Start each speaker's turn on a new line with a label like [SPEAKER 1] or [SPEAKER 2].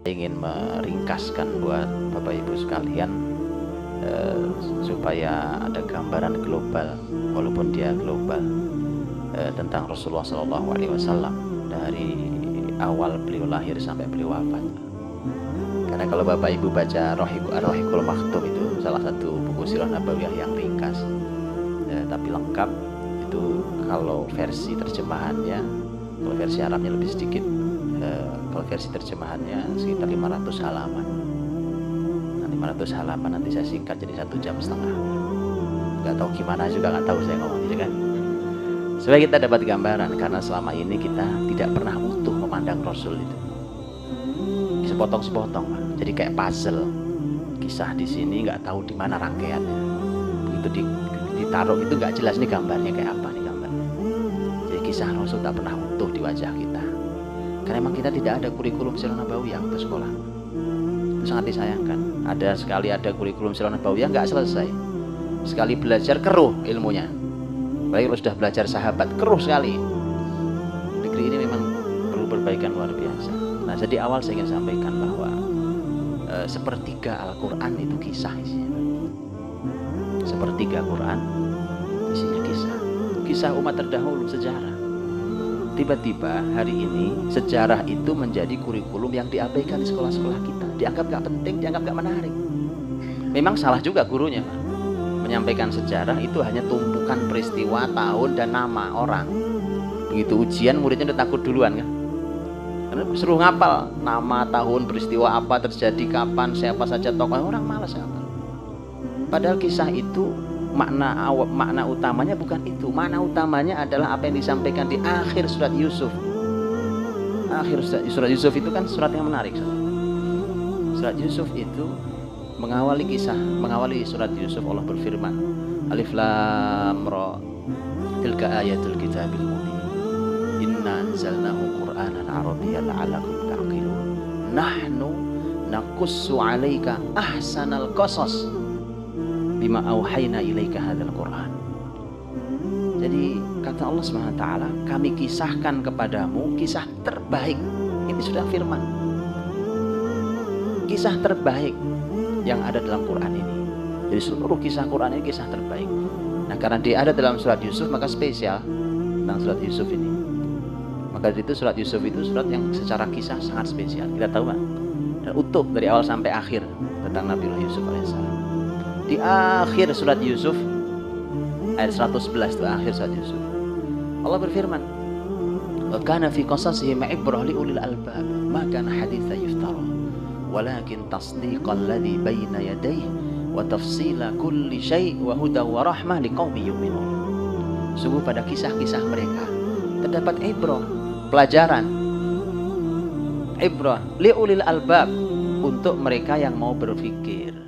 [SPEAKER 1] ingin meringkaskan buat Bapak Ibu sekalian supaya ada gambaran global, walaupun dia global, tentang Rasulullah SAW dari awal beliau lahir sampai beliau wafat. Karena kalau Bapak Ibu baca Ar-Rahiqul Maktum, itu salah satu buku sirah nabawiyah yang ringkas tapi lengkap. Itu kalau versi terjemahannya, kalau versi Arabnya lebih sedikit, kalau versi terjemahannya sekitar 500 halaman. Nah, 500 halaman nanti saya singkat jadi 1,5 jam. Nggak tahu gimana juga, nggak tahu saya ngomong gitu kan. Supaya kita dapat gambaran, karena selama ini kita tidak pernah utuh memandang Rasul itu. Sepotong-sepotong, Pak. Jadi kayak puzzle. Kisah di sini nggak tahu di mana rangkaiannya. Begitu ditaruh itu nggak jelas nih gambarnya kayak apa nih gambarnya. Jadi kisah Rasul tak pernah utuh di wajah kita. Karena memang kita tidak ada kurikulum sirah nabawiyah untuk sekolah. Itu sangat disayangkan. Ada kurikulum sirah nabawiyah nggak selesai. Sekali belajar keruh ilmunya. Baik kalau sudah belajar sahabat keruh sekali. Negeri ini memang perlu perbaikan luar biasa. Nah, jadi awal saya ingin sampaikan bahwa sepertiga Al-Quran itu kisah isinya. Sepertiga Quran isinya kisah. Kisah umat terdahulu, sejarah. Tiba-tiba hari ini sejarah itu menjadi kurikulum yang diabaikan di sekolah-sekolah kita. Dianggap gak penting, dianggap gak menarik. Memang salah juga gurunya, Pak. Menyampaikan sejarah itu hanya tumpukan peristiwa, tahun, dan nama orang. Begitu ujian muridnya udah takut duluan kan. Karena suruh ngapal nama, tahun, peristiwa apa terjadi, kapan, siapa saja tokoh, orang malas ngapal. Padahal kisah itu makna utamanya bukan itu. Makna utamanya adalah apa yang disampaikan di akhir surat Yusuf. Akhir surat Yusuf itu kan surat yang menarik. Surat Yusuf itu mengawali surat Yusuf. Allah berfirman, Alif Lam Ra, tilka ayatul kitabil mubin, inna anzalnahu qur'anan arabiyyan la'allakum ta'qilun, nahnu naqussu 'alaika ahsanal qasas bima auhayna ilaika hadzal Qur'an. Jadi kata Allah SWT, kami kisahkan kepadamu kisah terbaik. Ini sudah firman. Kisah terbaik yang ada dalam Quran ini. Jadi seluruh kisah Quran ini kisah terbaik. Nah, karena dia ada dalam surat Yusuf, maka spesial tentang surat Yusuf ini. Maka itu surat Yusuf itu surat yang secara kisah sangat spesial. Kita tahu, Pak. Dan utuh dari awal sampai akhir tentang Nabiullah Yusuf alaihissalam. Di akhir surat Yusuf ayat 111 itu akhir surat Yusuf. Allah berfirman, "Wa kana fi qasasihim ibrah li ulil albab, ma kana haditsan yuftara, walakin tasdiqal ladzi baina yadayhi wa tafsila kulli syai' wa hudan wa rahmah liqaumin yu'minun." Sungguh pada kisah-kisah mereka terdapat ibrah, pelajaran. Ibrah li ulil albab, untuk mereka yang mau berpikir.